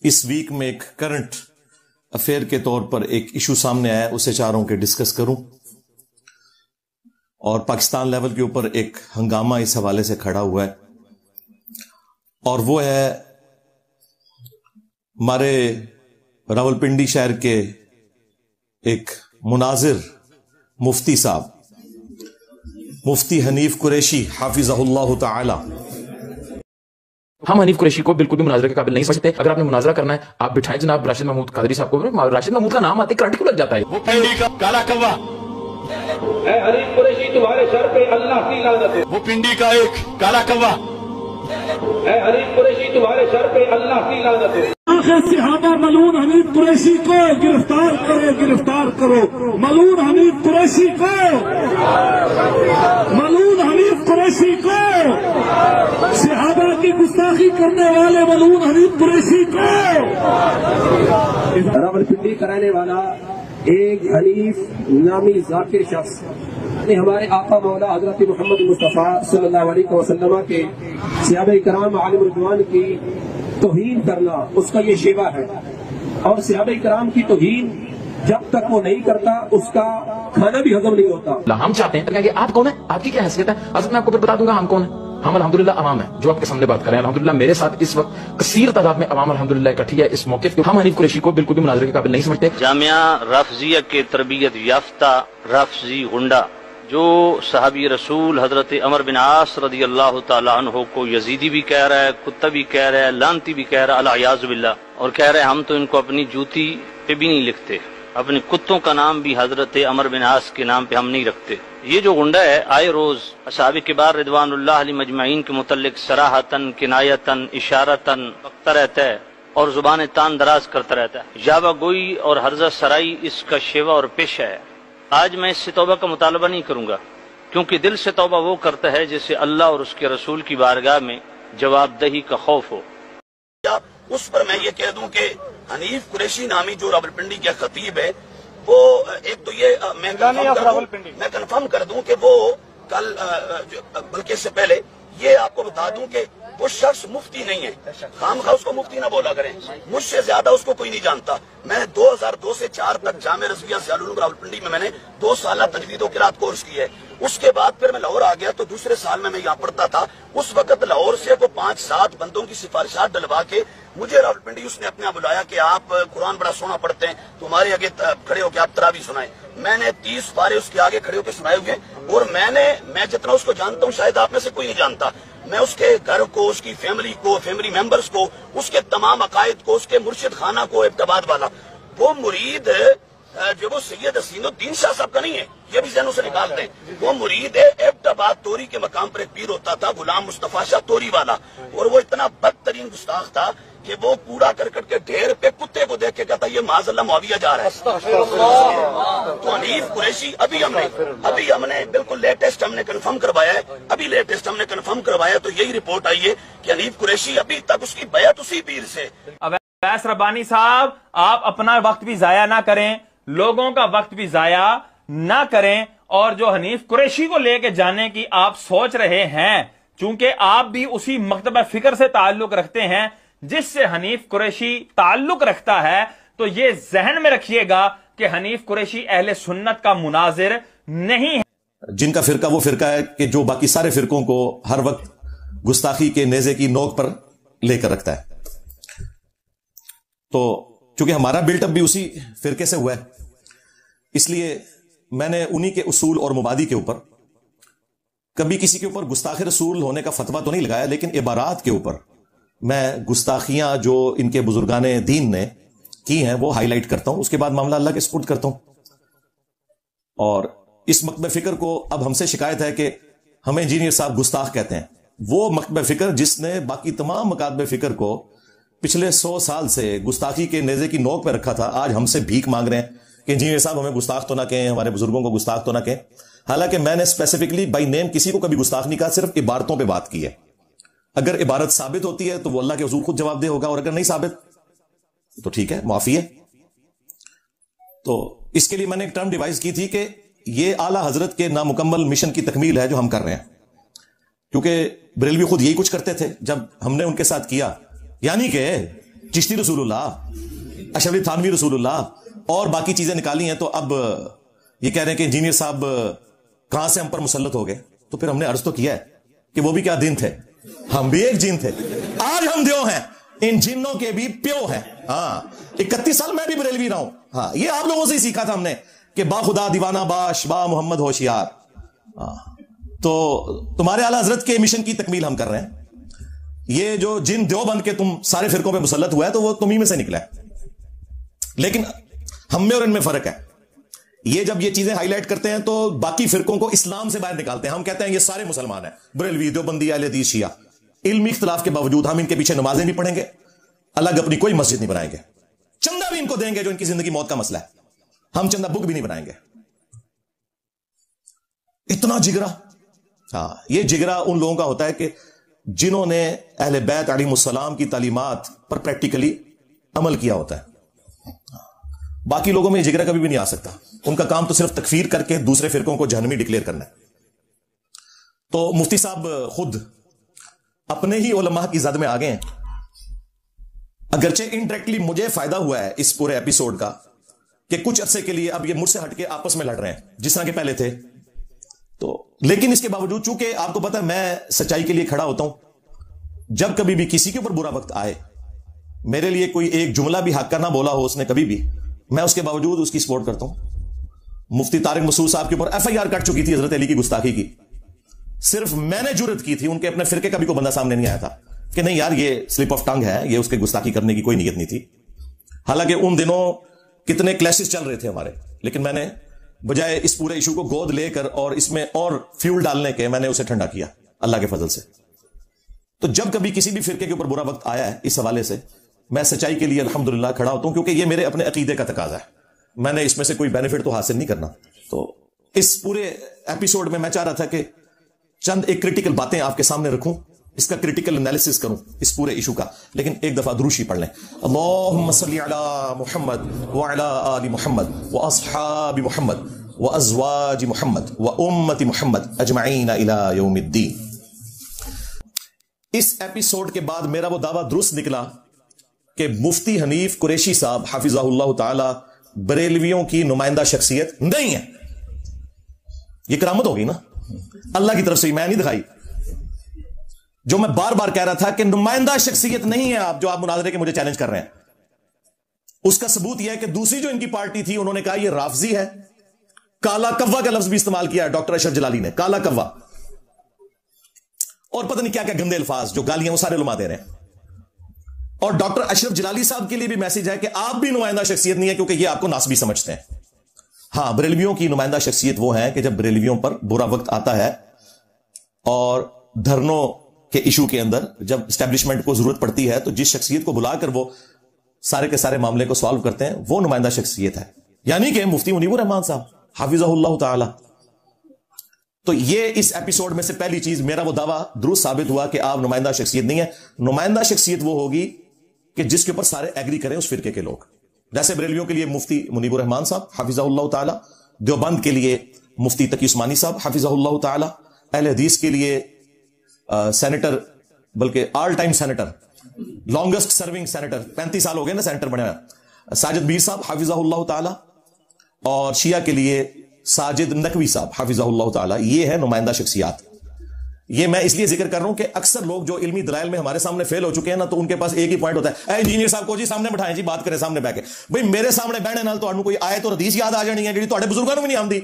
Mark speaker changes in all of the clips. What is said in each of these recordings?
Speaker 1: اس week میں ایک current affair کے طور پر ایک ایشو سامنے آیا، اسے چاہ رہا ہوں کہ ڈسکس کروں، اور پاکستان لیول کے اوپر ایک ہنگامہ اس حوالے سے کھڑا ہوا ہے، اور وہ ہے ہمارے راولپنڈی شہر کے ایک مناظر مفتی صاحب، مفتی حنیف قریشی حافظہ اللہ تعالی۔
Speaker 2: ہم حنیف قریشی کو بالکل بھی مناظرے کے قابل نہیں سمجھتے۔ اگر آپ نے مناظرہ کرنا ہے آپ بٹھائیں جناب راشد محمود قادری صاحب کو، راشد محمود کا نام آتے کرنٹ کو لگ جاتا ہے۔
Speaker 3: وہ پنڈی کا کالا کوا،
Speaker 4: اے حنیف قریشی تمہارے سر پہ اللہ کی لعنت ہے۔
Speaker 3: وہ پنڈی کا ایک کالا کوا،
Speaker 4: اے حنیف قریشی تمہارے سر پہ اللہ کی لعنت ہے۔
Speaker 5: آخر صحابہ ملعون حنیف قریشی کو گرفتار کرو، گرفتار کرو، ملعون حنیف قریشی کو، ملعون حنیف قریشی کو، صحابہ کی گستاخی کرنے والے ملعون حنیف قریشی کو۔
Speaker 6: راولپنڈی کا رہنے والا ایک حنیف نامی ذاکر شخص نے ہمارے آقا مولا حضرت محمد مصطفیٰ صلی اللہ علیہ وسلم کے صحابہ کرام عالم رضوان کی توہین کرنا اس کا یہ شیوا ہے، اور صحابہ کرام کی توہین جب تک وہ نہیں کرتا اس کا کھانا بھی ہضم نہیں ہوتا۔
Speaker 2: ہم چاہتے ہیں تو کہیں گے آپ کون ہیں، آپ کی کیا حیثیت ہے؟ حضرت میں آپ کو پھر بتا دوں گا ہم کون ہیں۔ ہم الحمدللہ عوام ہیں جو آپ کے سامنے بات کر رہے ہیں۔ الحمدللہ میرے ساتھ اس وقت کثیر تعداد میں عوام الحمدللہ اکٹھی ہے اس موقف پہ۔ ہم حنیف قریشی کو بالکل بھی مناظرے کے قابل نہیں سمجھتے۔
Speaker 7: جامعہ رافضیہ کے تربیت یافتہ رافضی غنڈہ جو صحابی رسول حضرت عمر بن عاص رضی اللہ تعالیٰ عنہ کو یزیدی بھی کہہ رہا ہے، کتا بھی کہہ رہا ہے، لانتی بھی کہہ رہا ہے، العیاذ باللہ، اور کہہ رہے ہیں ہم تو ان کو اپنی جوتی پہ بھی نہیں لکھتے، اپنے کتوں کا نام بھی حضرت عمر بن عاص کے نام پہ ہم نہیں رکھتے۔ یہ جو غنڈہ ہے آئے روز اصحاب کبار رضوان اللہ علیہ مجمعین کے متعلق صراحتاً، کنایتاً، اشارتاً بکتا رہتا ہے اور زبان تان دراز کرتا رہتا ہے۔ یاوہ گوئی اور ہرزہ سرائی اس کا شیوا اور پیشہ ہے۔ آج میں اس سے توبہ کا مطالبہ نہیں کروں گا، کیونکہ دل سے توبہ وہ کرتا ہے جسے اللہ اور اس کے رسول کی بارگاہ میں جواب دہی کا خوف ہو۔
Speaker 8: اس پر میں یہ کہہ دوں کہ حنیف قریشی نامی جو راولپنڈی کے خطیب ہے، وہ ایک تو یہ میں کنفرم کر دوں کہ وہ کل بلکہ اس سے پہلے یہ آپ کو بتا دوں کہ وہ شخص مفتی نہیں ہے، خام خواہ اس کو مفتی نہ بولا کریں، مجھ سے زیادہ اس کو کوئی نہیں جانتا۔ میں 2002 سے 4 تک جامعہ رضویہ سیال العلوم راولپنڈی میں نے 2 سالہ تجوید و قرات کورس کیا ہے۔ اس کے بعد پھر میں لاہور آ گیا تو دوسرے سال میں یہاں پڑھتا تھا۔ اس وقت لاہور سے وہ 5-7 بندوں کی سفارشات ڈلوا کے مجھے راولپنڈی اس نے اپنے یہاں بلایا کہ آپ قرآن بڑا سونا پڑھتے ہیں تو ہمارے آگے کھڑے ہو کے آپ تراویح سنائیں۔ میں نے 30 پارے اس کے آگے کھڑے ہو کے سنائے ہوئے، اور میں جتنا اس کو جانتا ہوں شاید آپ میں سے کوئی نہیں جانتا۔ میں اس کے گھر کو، اس کی فیملی کو، فیملی ممبرز کو، اس کے تمام عقائد کو، اس کے مرشد خانہ کو، ابتباد والا وہ مرید جو وہ سید حسین الدین شاہ صاحب کا نہیں ہے، یہ بھی ذہنوں سے نکال دیں۔ وہ مرید ہے ابتباد توری کے مقام پر ایک پیر ہوتا تھا غلام مصطفیٰ شاہ توری والا، اور وہ اتنا بدترین گستاخ تھا کہ وہ کوڑا کرکٹ کے ڈھیر پہ کتے کو دیکھ کے کہتا یہ معاذ اللہ معاویہ جا رہا ہے۔ تو حنیف قریشی ابھی ہم نے بالکل لیٹسٹ ہم نے کنفرم کروایا ہے، تو یہی رپورٹ آئی ہے کہ حنیف قریشی ابھی تک اس کی بیعت اسی پیر سے۔
Speaker 9: اویس ربانی صاحب، آپ اپنا وقت بھی ضائع نہ کریں، لوگوں کا وقت بھی ضائع نہ کریں، اور جو حنیف قریشی کو لے کے جانے کی آپ سوچ رہے ہیں، چونکہ آپ بھی اسی مکتبہ فکر سے تعلق رکھتے ہیں جس سے حنیف قریشی تعلق رکھتا ہے، تو یہ ذہن میں رکھیے گا کہ حنیف قریشی اہل سنت کا مناظر نہیں ہے۔
Speaker 1: جن کا فرقہ وہ فرقہ ہے کہ جو باقی سارے فرقوں کو ہر وقت گستاخی کے نیزے کی نوک پر لے کر رکھتا ہے۔ تو چونکہ ہمارا بلٹ اپ بھی اسی فرقے سے ہوا ہے، اس لیے میں نے انہی کے اصول اور مبادی کے اوپر کبھی کسی کے اوپر گستاخ رسول ہونے کا فتویٰ تو نہیں لگایا، لیکن عبارات کے اوپر میں گستاخیاں جو ان کے بزرگان دین نے کی ہیں وہ ہائی لائٹ کرتا ہوں، اس کے بعد معاملہ اللہ کے سپرد کرتا ہوں۔ اور اس مکتبہ فکر کو اب ہم سے شکایت ہے کہ ہمیں انجینئر صاحب گستاخ کہتے ہیں۔ وہ مکتبہ فکر جس نے باقی تمام مکاتب فکر کو پچھلے 100 سال سے گستاخی کے نیزے کی نوک پہ رکھا تھا، آج ہم سے بھیک مانگ رہے ہیں کہ انجینئر صاحب ہمیں گستاخ تو نہ کہیں، ہمارے بزرگوں کو گستاخ تو نہ کہیں۔ حالانکہ میں نے اسپیسیفکلی بائی نیم کسی کو کبھی گستاخ نہیں کہا، صرف عبارتوں پہ بات کی ہے۔ اگر عبارت ثابت ہوتی ہے تو وہ اللہ کے حضور خود جواب دہ ہوگا، اور اگر نہیں ثابت تو ٹھیک ہے، معافی ہے۔ تو اس کے لیے میں نے ایک ٹرم ڈیوائز کی تھی کہ یہ اعلیٰ حضرت کے نامکمل مشن کی تکمیل ہے جو ہم کر رہے ہیں، کیونکہ بریلوی خود یہی کچھ کرتے تھے جب ہم نے ان کے ساتھ کیا، یعنی کہ चिश्ती रसूलुल्लाह, अशरफ थानवी रसूलुल्लाह और बाकी चीजें निकाली हैं। तो अब ये कह रहे हैं कि इंजीनियर साहब कहां से हम पर मुसल्लत हो गए। तो फिर हमने अर्ज तो किया है कि वो भी क्या दिन थे, हम भी एक जिन थे, आज हम द्यो हैं, इन जिन्नों के भी प्यो हैं। हाँ, 31 साल मैं भी बरेलवी रहा हूं। हाँ, ये आप लोगों से ही सीखा था हमने कि बा खुदा दीवाना बाश बा मोहम्मद होशियार। तो तुम्हारे आला हजरत के मिशन की तकमील हम कर रहे हैं। ये जो जिन द्यो बन के तुम सारे फिरकों पे मुसल्लत हुआ है तो वो तुम्ही में से निकला है, लेकिन हम में और इनमें फर्क है। ये जब ये चीजें हाईलाइट करते हैं तो बाकी फिरकों को इस्लाम से बाहर निकालते हैं। हम कहते हैं ये सारे मुसलमान हैं, बरेलवी, देवबंदी, अहले हदीस, शिया। इल्मी इख्तिलाफ के बावजूद हम इनके पीछे नमाजें भी पढ़ेंगे, अलग अपनी कोई मस्जिद नहीं बनाएंगे, चंदा भी इनको देंगे जो इनकी जिंदगी मौत का मसला है, हम चंदा बुक भी नहीं बनाएंगे। इतना जिगरा। हाँ, ये जिगरा उन लोगों का होता है कि जिन्होंने अहले बैत अलैहिमुस्सलाम की तालीमात पर प्रैक्टिकली अमल किया होता है। बाकी लोगों में जिगरा कभी भी नहीं आ सकता। उनका काम तो सिर्फ तकफीर करके दूसरे फिरकों को जहन्नमी डिक्लेयर करना है। तो मुफ्ती साहब खुद अपने ही उलमा की जद में आ गए हैं। अगरचे इनडायरेक्टली मुझे फायदा हुआ है इस पूरे एपिसोड का कि कुछ अरसे के लिए अब ये मुझसे हटके आपस में लड़ रहे हैं जिस तरह के पहले थे। तो लेकिन इसके बावजूद चूंकि आपको पता है मैं सच्चाई के लिए खड़ा होता हूं। जब कभी भी किसी के ऊपर बुरा वक्त आए, मेरे लिए कोई एक जुमला भी हक का ना बोला हो उसने कभी भी, मैं उसके बावजूद उसकी सपोर्ट करता हूं। मुफ्ती तारिक मसूद साहब के ऊपर FIR कट चुकी थी हजरत अली की गुस्ताखी की। सिर्फ मैंने जुर्रत की थी, उनके अपने फिरके का भी कोई बंदा सामने नहीं आया था कि नहीं यार ये स्लिप ऑफ टंग है, ये उसके गुस्ताखी करने की कोई नीयत नहीं थी। हालांकि उन दिनों कितने क्लैशेस चल रहे थे हमारे, लेकिन मैंने बजाय इस पूरे इशू को गोद लेकर और इसमें और फ्यूल डालने के मैंने उसे ठंडा किया अल्लाह के फजल से। तो जब कभी किसी भी फिरके के ऊपर बुरा वक्त आया है इस हवाले से, मैं सच्चाई के लिए अल्हम्दुलिल्लाह खड़ा होता हूं, क्योंकि ये मेरे अपने अकीदे का तकाजा है। मैंने इसमें से कोई बेनिफिट तो हासिल नहीं करना। तो इस पूरे एपिसोड में मैं चाह रहा था कि चंद एक क्रिटिकल बातें आपके सामने रखूं, इसका क्रिटिकल एनालिसिस करूं इस पूरे इशू का। लेकिन एक दफा दुरूशी पढ़ लें। अल्लाहुम्मा सल्ली अला मुहम्मद व अला आलि मुहम्मद व अस्हाबि मुहम्मद व अज़वाजि मुहम्मद व उम्मति मुहम्मद अजमईन इला यौमिद्दीन। इस एपिसोड के बाद मेरा वो दावा दुरुस्त निकला कि मुफ्ती हनीफ कुरैशी साहब हाफिज़हुल्लाह ताला बरेलवियों की नुमाइंदा शख्सियत नहीं है। ये करामत होगी ना अल्लाह की तरफ से, मैं नहीं दिखाई। जो मैं बार बार कह रहा था कि नुमाइंदा शख्सियत नहीं है आप, जो आप मुनाजरे के मुझे चैलेंज कर रहे हैं, उसका सबूत यह है कि दूसरी जो इनकी पार्टी थी उन्होंने कहा यह राफजी है। काला कव्वा का लफ्ज भी इस्तेमाल किया है डॉक्टर अशरफ जलाली ने, काला कव्वा, और पता नहीं क्या क्या गंदे अल्फाज जो गालियां वो सारे उलमा दे रहे हैं। और डॉक्टर अशरफ जलाली साहब के लिए भी मैसेज है कि आप भी नुमाइंदा शख्सियत नहीं है, क्योंकि ये आपको नासबी समझते हैं। हां, बरेलवियों की नुमाइंदा शख्सियत वो है कि जब बरेलवियों पर बुरा वक्त आता है और धरनों के इशू के अंदर जब एस्टेब्लिशमेंट को जरूरत पड़ती है, तो जिस शख्सियत को बुलाकर वो सारे के सारे मामले को सॉल्व करते हैं, वो नुमाइंदा शख्सियत है, यानी कि मुफ्ती मुनीबुर रहमान साहब हाफिज़हुल्लाह ताला। तो ये इस एपिसोड में से पहली चीज, मेरा वो दावा दुरुस्त साबित हुआ कि आप नुमाइंदा शख्सियत नहीं है। नुमाइंदा शख्सियत वो होगी कि जिसके ऊपर सारे एग्री करें उस फिरके के लोग। जैसे बरेलवियों के लिए मुफ्ती मुनीबुर रहमान साहब हाफिज़हुल्लाह ताला, देवबंद के लिए मुफ्ती तकी उस्मानी साहब हाफिज़हुल्लाह ताला, अहले हदीस के लिए सेनेटर, बल्कि all time senator, longest serving senator, 35 साल हो गए ना सेनेटर बने हुए, साजिद मीर साहब हाफिज़हुल्लाह ताला, और शिया के लिए साजिद नकवी साहब हाफिज़हुल्लाह ताला। ये है नुमाइंदा शख्सियात। ये मैं इसलिए जिक्र कर रहा हूं कि अक्सर लोग जो इल्मी दलाइल में हमारे सामने फेल हो चुके हैं ना, तो उनके पास एक ही पॉइंट होता है, इंजीनियर साहब को जी सामने बिठाएं जी, बात करें सामने बैठे। भाई मेरे सामने बैठने नाल तो कोई आयत और हदीस याद आ जानी है, जी तो बुजुर्गों को भी नहीं आती।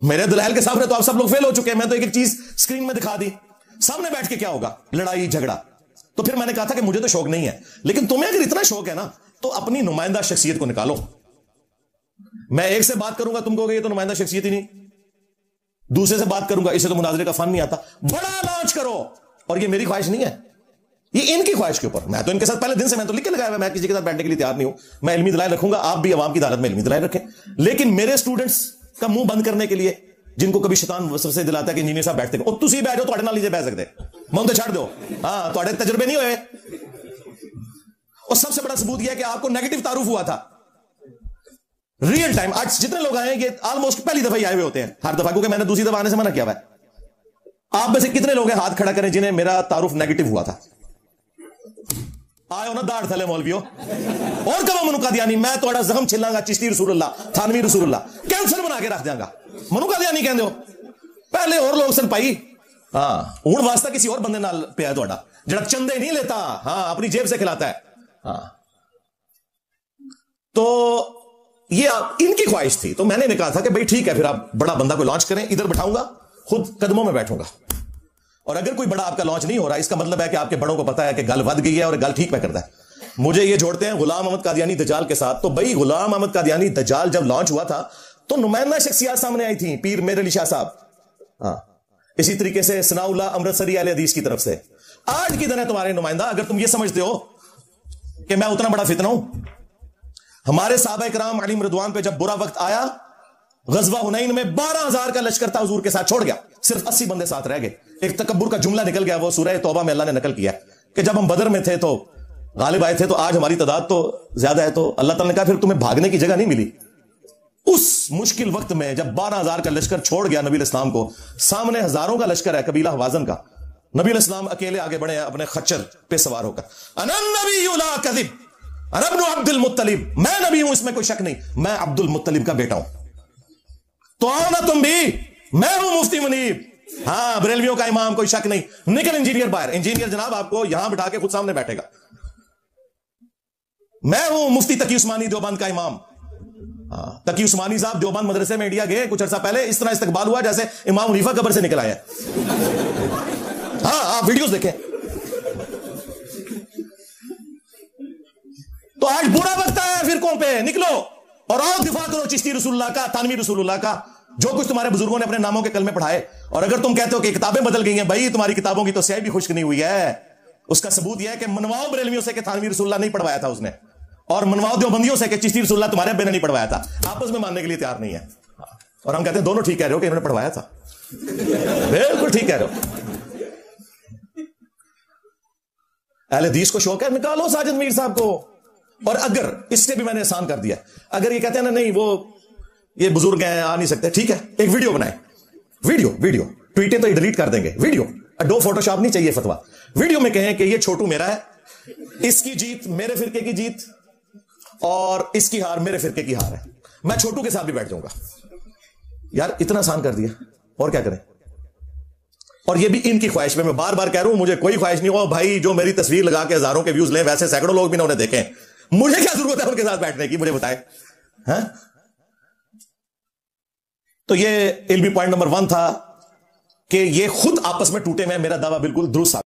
Speaker 1: मेरे दलाइल के सामने तो आप सब लोग फेल हो चुके हैं। मैं तो एक एक चीज स्क्रीन में दिखा दी, सामने बैठ के क्या होगा, लड़ाई झगड़ा। तो फिर मैंने कहा था कि मुझे तो शौक नहीं है, लेकिन तुम्हें अगर इतना शौक है ना तो अपनी नुमाइंदा शख्सियत को निकालो। मैं एक से बात करूंगा, तुम कहोगे ये तो नुमाइंदा शख्सियत ही नहीं। दूसरे से बात करूंगा, इसे तो मुनाजरे का फन नहीं आता, बड़ा लॉन्च करो। और ये मेरी ख्वाहिश नहीं है, ये इनकी ख्वाहिश के ऊपर। मैं तो इनके साथ पहले दिन से मैं तो लिख के लगाया, मैं किसी के साथ बैठने के लिए तैयार नहीं हूं। मैं इल्मी दलाइल रखूंगा, आप भी अवाम की अदालत में इल्मी दलाइल रखें। लेकिन मेरे स्टूडेंट्स का मुंह बंद करने के लिए, जिनको कभी शैतान वसवसे दिलाता है कि इंजीनियर साहब बैठते हो, तुसी बैठ जाओ, तुम्हारे नाल नहीं बह सकते, मैं तो छड़ दो। हाँ, तुम्हारे तजुर्बे नहीं हुए। और सबसे बड़ा सबूत यह है कि आपको नेगेटिव तारुफ हुआ था रियल टाइम। आज जितने लोग आए हैं ये ऑलमोस्ट पहली दफा ही आए हुए होते हैं हर दफा, क्योंकि मैंने दूसरी दफा आने से मना किया हुआ है। आप में से कितने लोग हैं, हाथ खड़ा करें, जिन्हें मेरा तारुफ नेगेटिव हुआ था? आयो ना दाड़ थले मौलवियो और कब मनु कादियानी मैं थोड़ा जख्म छिलांगा चिश्ती रसूलुल्लाह थानवी रसूलुल्लाह कैंसर बना के रख देंगा मनु कादियानी कहंदे हो पहले और लोग सन पाई हां हुण वास्ता किसी और बंदे नाल पिया थोड़ा जड़ा चंदे नहीं लेता हां अपनी जेब से खिलाता है हां तो ये इनकी ख्वाहिश थी तो मैंने कहा था कि भाई ठीक है फिर आप बड़ा बंदा को लॉन्च करें इधर बैठाऊंगा खुद कदमों में बैठूंगा और अगर कोई बड़ा आपका लॉन्च नहीं हो रहा इसका मतलब है कि आपके बड़ों को पता है कि गल वध गई है और गल ठीक में करता है मुझे ये जोड़ते हैं गुलाम अहमद कादियानी दज्जाल के साथ तो भाई गुलाम अहमद कादियानी दज्जाल जब लॉन्च हुआ था तो नुमाइंदा शख्सियत सामने आई थी पीर मेर अली शाह साहब हाँ इसी तरीके से सनाउल्लाह अमृतसरी अहले हदीस की तरफ से आज की दिन है तुम्हारे नुमाइंदा अगर तुम ये समझते हो कि मैं उतना बड़ा फितना हूं हमारे साहबा इकराम अली रिदवान पे जब बुरा वक्त आया गजवा हुनैन में 12,000 का लश्कर था हुजूर के साथ छोड़ गया सिर्फ 80 बंदे साथ रह गए एक तकब्बुर का जुमला निकल गया वो सूरह तौबा में अल्लाह ने नकल किया कि जब हम बदर में थे तो गालिब आए थे तो आज हमारी तादाद तो ज्यादा है तो अल्लाह ताला ने कहा फिर तुम्हें भागने की जगह नहीं मिली उस मुश्किल वक्त में जब 12,000 का लश्कर छोड़ गया नबी इस्लाम को सामने हजारों का लश्कर है कबीला हवाजन का नबी इस्लाम अकेले आगे बढ़े हैं अपने खच्चर पे सवार होकर अनन नबी ला कज़िब अरब्नु अब्दुल मुत्तलिब मैं नबी हूं इसमें कोई शक नहीं मैं अब्दुल मुत्तलिब का बेटा हूं तो आओ ना तुम भी मैं हूं मुफ्ती मुनीब हां बरेलवियों का इमाम कोई शक नहीं निकल इंजीनियर बाहर इंजीनियर जनाब आपको यहां बिठा के खुद सामने बैठेगा मैं हूं मुफ्ती तकी उस्मानी देवबंद का इमाम तकी उस्मानी साहब देवबंद मदरसे में इंडिया गए कुछ अर्सा पहले इस तरह इस्तकबाल हुआ जैसे इमाम हनीफा कब्र से निकल आया हाँ आप वीडियोस देखें तो आज बुरा वक्त आया फिरकों पे निकलो और आओ दिफा करो चिश्ती रसूलुल्लाह का थानवी रसूलुल्लाह का जो कुछ तुम्हारे बुजुर्गों ने अपने नामों के कलमे पढ़ाए और अगर तुम कहते हो कि किताबें बदल गई हैं भाई तुम्हारी किताबों की तो स्याही भी खुश्क नहीं हुई है उसका सबूत यह है कि मनवाओ बरेलवियों से कि थानवी रसूलुल्लाह नहीं पढ़वाया था उसने और मनवाओ देवबंदियों से कि चिश्ती रसूलुल्लाह तुम्हारे अब्बे ने नहीं पढ़वाया था आपस में मानने के लिए तैयार नहीं है और हम कहते हैं दोनों ठीक कह रहे हो कि इन्होंने पढ़वाया था बिल्कुल ठीक कह रहे हो अहले हदीस को शौक है निकालो साजिद मीर साहब को और अगर इससे भी मैंने आसान कर दिया अगर ये कहते हैं ना नहीं वो ये बुजुर्ग हैं आ नहीं सकते ठीक है एक वीडियो बनाए वीडियो ट्वीटें तो डिलीट कर देंगे वीडियो अडो फोटोशॉप नहीं चाहिए फतवा वीडियो में कहें कि ये छोटू मेरा है इसकी जीत मेरे फिरके की जीत और इसकी हार मेरे फिरके की हार है मैं छोटू के साथ भी बैठ जाऊंगा यार इतना आसान कर दिया और क्या करें और ये भी इनकी ख्वाहिश में मैं बार बार कह रहा हूं मुझे कोई ख्वाहिश नहीं हो भाई जो मेरी तस्वीर लगा के हजारों के व्यूज ले वैसे सैकड़ों लोग भी ना उन्हें देखें मुझे क्या जरूरत है उनके साथ बैठने की मुझे बताएं हैं तो ये इल्मी पॉइंट नंबर 1 था कि ये खुद आपस में टूटे हुए मेरा दावा बिल्कुल दुरुस्त